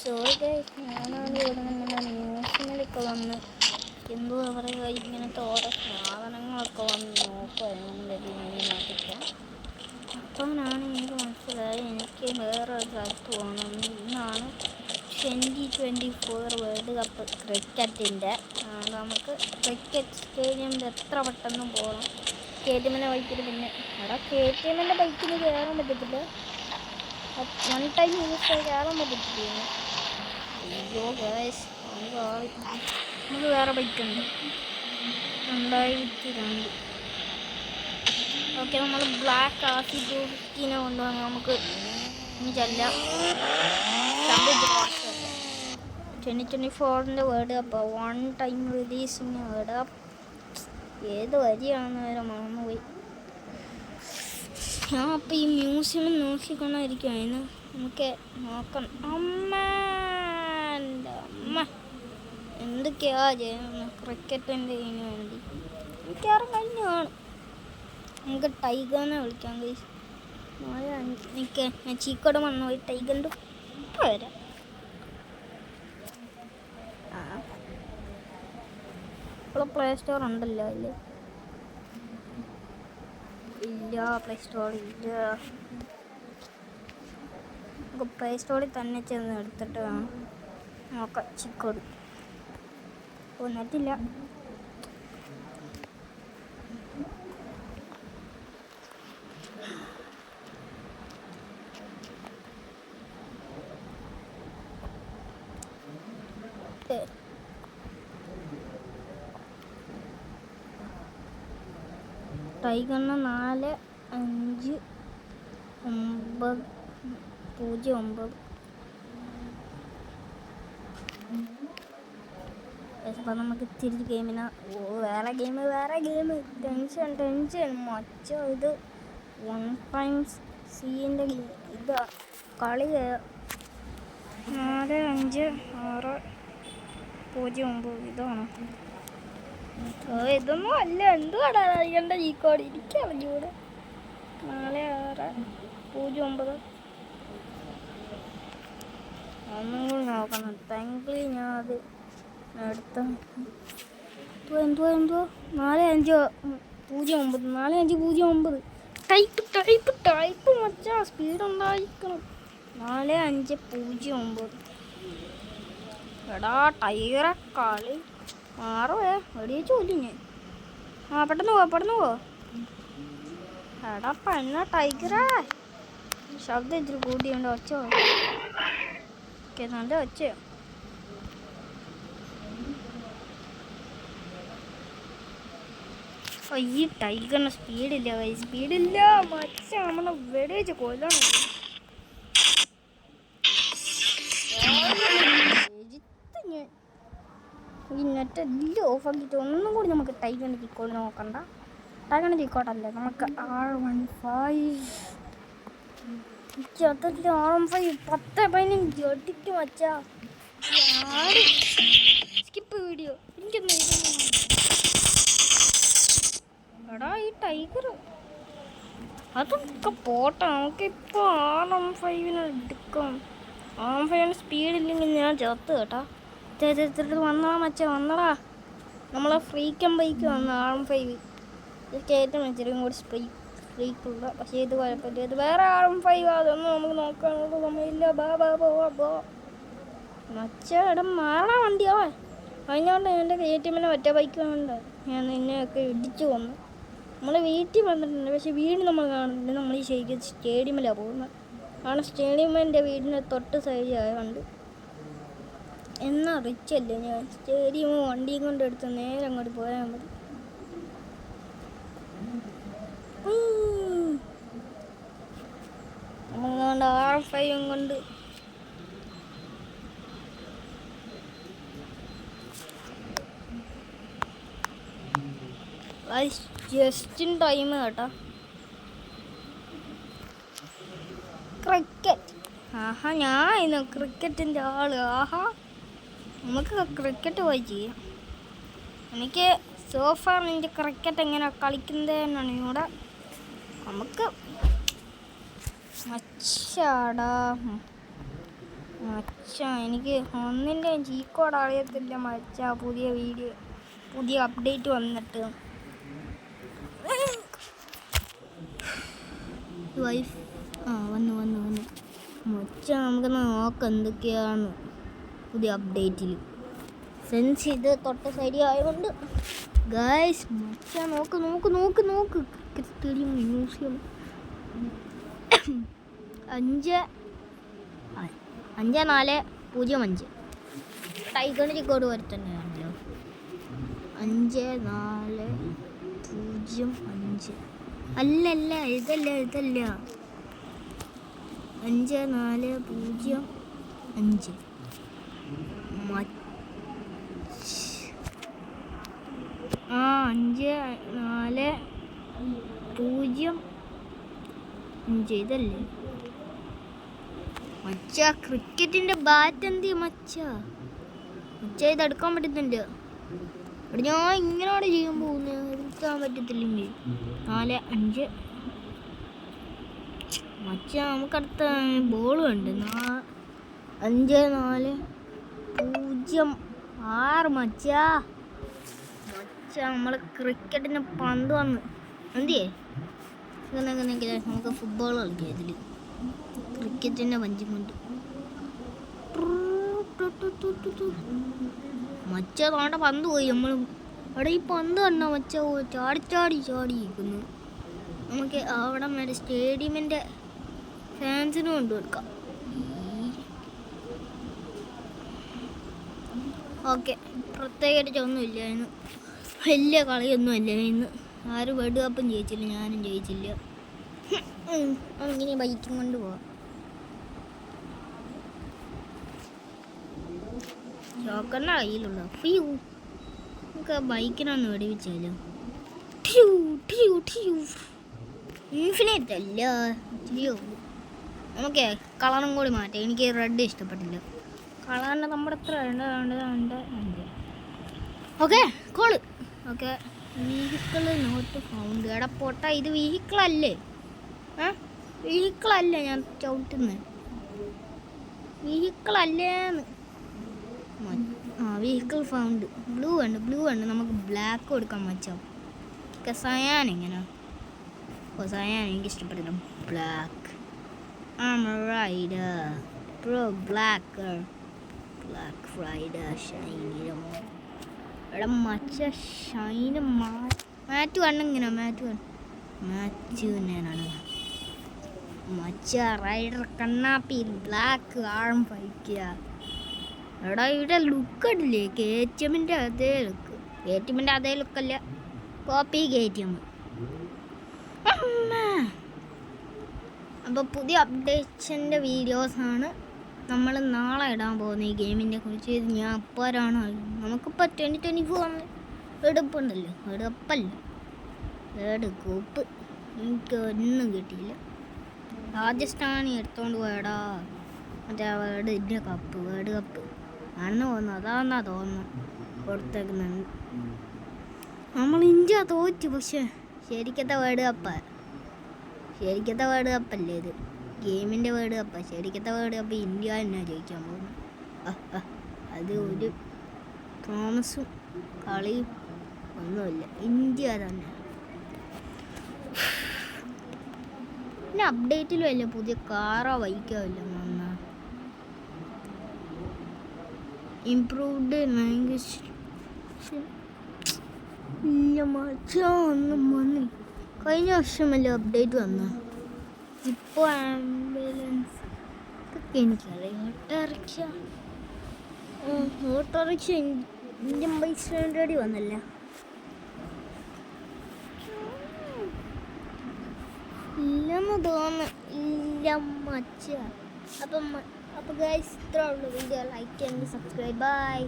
ഞാനാണ് ഇവിടെ നമ്മുടെ മ്യൂസിയമിലൊക്കെ വന്ന് എന്തോ പറയുക ഇങ്ങനത്തെ ഓരോ സാധനങ്ങളൊക്കെ വന്ന് നോക്കുമായിരുന്നു നമ്മുടെ ഗെയിമിനകത്തൊക്കെ. അപ്പോഴാണ് എനിക്ക് മനസ്സിലായി എനിക്ക് വേറെ ഒരു സ്ഥലത്ത് പോകണം. ഇന്നാണ് 2024 വേൾഡ് കപ്പ് ക്രിക്കറ്റിൻ്റെ. നമുക്ക് ക്രിക്കറ്റ് സ്റ്റേഡിയമിൽ എത്ര പെട്ടെന്ന് പോകണം. KTMൻ്റെ ബൈക്കിൽ പിന്നെ KTMൻ്റെ ബൈക്കിൽ കയറാൻ പറ്റത്തില്ല. 1 ടൈം യൂസ് കയറാൻ പറ്റത്തില്ല. അയ്യോ ഗൈസ്, നമുക്ക് വേറെ ബൈക്കുണ്ട് 2002. ഓക്കെ, നമ്മൾ ബ്ലാക്ക് RC250 കൊണ്ടുവന്ന് നമുക്ക് ഇനി ചെല്ലാം. 2024 world cup 1 time releasing world cup. ഏത് വരിയാണെന്ന് വരെ മറന്നുപോയി. ഞാൻ അപ്പം ഈ മ്യൂസിയം നോക്കിക്കൊണ്ടായിരിക്കും. അതിന് നമുക്ക് നോക്കണം. അമ്മ എന്തൊക്കെയാ ചെയ്യുന്നത് ക്രിക്കറ്റിൻ്റെ ഇതിന് വേണ്ടി. മിക്കവാറും കഴിഞ്ഞ് കാണും. നമുക്ക് ടൈഗറിനെ വിളിക്കാം ഗൈസ്. എനിക്ക് ഞാൻ ചീക്കോട് വന്നു പോയി ടൈഗറിൻ്റെ വരാം. ഇപ്പോൾ പ്ലേ സ്റ്റോർ ഉണ്ടല്ലോ അതിൽ? ഇല്ല, പ്ലേ സ്റ്റോർ ഇല്ല. നമുക്ക് പ്ലേ സ്റ്റോറിൽ തന്നെ ചെന്ന് എടുത്തിട്ട് വേണം നോക്കാം. ചിക്കോട് വന്നിട്ടില്ല. ടൈഗറിന് 4509. അപ്പം നമുക്ക് തിരിച്ച് ഗെയിമിന് വേറെ ഗെയിം ടെൻഷൻ മച്ച. ഇത് 1 ടൈംസ് സീൻ്റെ ഇത് കളി 450609. ഇതാണ്. ഇതൊന്നും അല്ല. എന്തുവാടാ എൻ്റെ ഈ കോഡ് ഇരിക്കറിഞ്ഞൂടെ? 4609. ഒന്നും കൂടി നോക്കണം. താങ്ക്ലി ഞാൻ അത് എടുത്ത എന്തോ 4509. ടൈപ്പ് മച്ചാ, സ്പീഡ് ഉണ്ടായിരിക്കണം. 4509. എടാ ടൈഗറെ കളി മാറുവേ. വെടിവെച്ച് കൊല്ലും ഞാൻ. പെട്ടെന്ന് പോ. എടാ പെണ്ണ ടൈഗറെ. ശബ്ദം ഇച്ചിരി കൂട്ടിയുണ്ട്. ഒച്ച ഓക്കെ, നല്ല ഒച്ചയോ. ഈ ടൈഗറിന് സ്പീഡില്ല മച്ച. നമ്മളെ വെടിവെച്ച് കൊല്ലണം. ഈ നെറ്റ് എല്ലാം ഓഫാക്കിയിട്ട് ഒന്നും കൂടി നമുക്ക് ടൈഗറിൻ്റെ കിക്കോട് നോക്കണ്ട. ടൈഗറിൻ്റെ കിക്കോട്ടല്ലേ, നമുക്ക് R15. R15 10-15 അടിക്കും വച്ചാ. Skip video. എനിക്കൊന്നും എടാ ഈ ടൈഗർ അതൊക്കെ പോട്ടെ. നമുക്കിപ്പോൾ R15 എടുക്കാം. R15 സ്പീഡില്ലെങ്കിൽ ഞാൻ ചത്ത് കേട്ടാ. വന്നടാ മച്ച, വന്നടാ. നമ്മളെ ഫ്രീക്കൻ ബൈക്ക് വന്ന് R15. ഇതൊക്കെ ഏറ്റവും ഇച്ചിരിയും കൂടി ഫ്രീക്കുള്ള. പക്ഷേ ഇത് കുഴപ്പമില്ല. ഇത് വേറെ R15. അതൊന്നും നമുക്ക് നോക്കാനുള്ള സമയമില്ല. ബോ മച്ച. ഇടം മാറാ വണ്ടിയാവേ. അതിനോണ്ട് എൻ്റെ KTMൻ്റെ മറ്റേ ബൈക്ക് വേണ്ട. ഞാൻ നിന്നെയൊക്കെ ഇടിച്ചു കൊന്നു. നമ്മൾ വീട്ടിൽ വന്നിട്ടുണ്ട്, പക്ഷേ വീട് നമ്മൾ കാണുന്നില്ല. നമ്മൾ ഈ ശരിക്കും സ്റ്റേഡിയമിലാണ് പോകുന്നത്. കാരണം സ്റ്റേഡിയമിൻ്റെ വീടിൻ്റെ തൊട്ട് സൈഡിൽ ആയതുകൊണ്ട്. എന്നാ റിച്ചല്ലേ ഞാൻ. സ്റ്റേഡിയം വണ്ടിയും കൊണ്ട് എടുത്ത് നേരെ അങ്ങോട്ട് പോയാൽ മതി. നമ്മളുകൊണ്ട് R15 കൊണ്ട് ജസ്റ്റ് ഇൻ ടൈം കേട്ടോ. ക്രിക്കറ്റ്. ഞാൻ ഇന്ന് ക്രിക്കറ്റിൻ്റെ ആള്. നമുക്ക് ക്രിക്കറ്റ് പോയി ചെയ്യാം. എനിക്ക് സോഫാർ എൻ്റെ ക്രിക്കറ്റ് എങ്ങനെ കളിക്കുന്നത് എന്നാണ് ഇവിടെ. നമുക്ക് മച്ചാടാ മച്ചാ എനിക്ക് ഒന്നിൻ്റെ ചീക്കോട് അറിയത്തില്ല മച്ചാ. പുതിയ അപ്ഡേറ്റ് വന്നിട്ട് വന്നു മച്ചാ. നമുക്കൊന്ന് നോക്കാം എന്തൊക്കെയാണ് പുതിയ അപ്ഡേറ്റിൽ. സെൻസ് ഇത് തൊട്ട് ശരിയായതുകൊണ്ട് ഗൈസ് മച്ചാ നോക്ക് ക്രിക്കറ്റ് സ്റ്റേഡിയം മ്യൂസിയം 5405 ടൈഗണിൽ കോഡ് വരെ തന്നെയാണല്ലോ. 5405 അല്ല ഇതല്ല 5405 5405 ഇതല്ലേ മച്ചാ? ക്രിക്കറ്റിൻ്റെ ബാറ്റ് എന്ത് മച്ചാ ഇതെടുക്കാൻ പറ്റുന്നുണ്ട്. അവിടെ ഞാൻ ഇങ്ങനോട് ചെയ്യാൻ പോകുന്നത് എടുക്കാൻ പറ്റത്തില്ലെങ്കിൽ 45 മച്ചാ. നമുക്കടുത്ത ബോൾ ഉണ്ട് 5406 മച്ചാ. നമ്മൾ ക്രിക്കറ്റിന് പന്ത് വന്ന് എന്തിയേ ഇങ്ങനെയെങ്കിൽ നമുക്ക് ഫുട്ബോൾ കളിക്കാം. ഇതിൽ ക്രിക്കറ്റിൻ്റെ പഞ്ചും കൊണ്ട് മച്ച തോണ്ട പന്ത് പോയി. നമ്മൾ അവിടെ ഈ പന്ത് കണ്ടോ മച്ച ചാടി ഇരിക്കുന്നു. നമുക്ക് അവിടെ വരെ സ്റ്റേഡിയമിൻ്റെ ഫാൻസിന് കൊണ്ടുകൊടുക്കാം. ഓക്കെ, പ്രത്യേകിച്ച് ഒന്നുമില്ല ഇന്ന്, വലിയ കളിയൊന്നുമില്ല ഇന്ന്. ആരും വേൾഡ് കപ്പും ജയിച്ചില്ല, ഞാനും ജയിച്ചില്ല. അങ്ങനെ ബൈക്കും കൊണ്ട് പോവാം. ചോക്കറിൻ്റെ കയ്യിലുള്ള നമുക്ക് ആ ബൈക്കിനൊന്ന് വെടിവെച്ചാലോ. ഇൻഫിനിറ്റ് അല്ല, നമുക്ക് കളറും കൂടി മാറ്റാം. എനിക്ക് റെഡ് ഇഷ്ടപ്പെട്ടില്ല. കളറിൻ്റെ നമ്മുടെ എത്ര ഉണ്ട്. Okay call. Okay, vehicle not found. എടാ പൊട്ട, ഇത് വെഹിക്കിളല്ലേ? വെഹിക്കിളല്ല ഞാൻ ചവിട്ടുന്നത്, വെഹിക്കിളല്ലേന്ന്. Vehicle found. ബ്ലൂ ഉണ്ട്. നമുക്ക് ബ്ലാക്ക് കൊടുക്കാൻ വെച്ചോ. സയാൻ എങ്ങനെ? സയാൻ എനിക്ക് ഇഷ്ടപ്പെട്ടില്ല. Black rider bro. Black rider ഷൈനിയുടെ ഇവിടെ മച്ച ഷൈന് മാറ്റ് കണ്ണിങ്ങനെ മാറ്റുന്നാണ് മച്ച റൈഡർ കണ്ണാപ്പി ബ്ലാക്ക് ആഴം പൈക്കുക. എടാ ഇവിടെ ലുക്ക് ഇടില്ലേ? KTMൻ്റെ അതേ ലുക്ക്. KTMൻ്റെ അതേ ലുക്കല്ല, കോപ്പി KTM. അപ്പോൾ പുതിയ അപ്ഡേഷൻ്റെ വീഡിയോസാണ് നമ്മൾ നാളെ ഇടാൻ പോകുന്നത് ഈ ഗെയിമിനെ കുറിച്ച്. ഇത് ഞാൻ അപ്പോഴാണ് നമുക്കിപ്പോൾ 2024 എടുപ്പുണ്ടല്ലോ. വേൾഡ് കപ്പ് എനിക്കൊന്നും കിട്ടിയില്ല. രാജസ്ഥാനി എടുത്തോണ്ട് പോയടാ മറ്റേ വേൾഡ് കപ്പ് ആണെന്ന് തോന്നുന്നു. അതാണെന്നാ തോന്നുന്നു കൊടുത്തേക്കുന്നുണ്ട്. നമ്മൾ ഇന്ത്യ തോറ്റു. പക്ഷേ ശരിക്കത്തെ വേൾഡ് കപ്പല്ലേ ഇത്? ഗെയിമിൻ്റെ വേൾഡ് കപ്പാണ്. ശരിക്കത്തെ വേൾഡ് കപ്പ് ഇന്ത്യ തന്നെ ജയിക്കാൻ പോകുന്നു. അത് ഒരു പ്രോമിസും കളിയും ഒന്നുമില്ല, ഇന്ത്യ തന്നെ. പിന്നെ അപ്ഡേറ്റിലും അല്ല, പുതിയ കാറോ ബൈക്കോ ഇല്ല വന്ന. ഇംപ്രൂവ്ഡ് ലാംഗ്വേജ് ഇല്ല മച്ചാ, ഒന്നും വന്നില്ല. കഴിഞ്ഞ വർഷമല്ല അപ്ഡേറ്റ് വന്ന. ഇപ്പോൾ ആംബുലൻസ് ഇതൊക്കെ എനിക്കറിയാം. ഓട്ടോറിക്ഷ ഇന്ത്യൻ ബൈക്ക് സ്റ്റാൻഡേർഡിൽ വന്നല്ല. ഇല്ലെന്ന് തോന്നുന്നില്ല മച്ച. അപ്പം ഗൈസ് ഇത്രേ ഉള്ളൂ വീഡിയോ. ലൈക്ക് ചെയ്യാൻ, സബ്സ്ക്രൈബ്. ബൈ.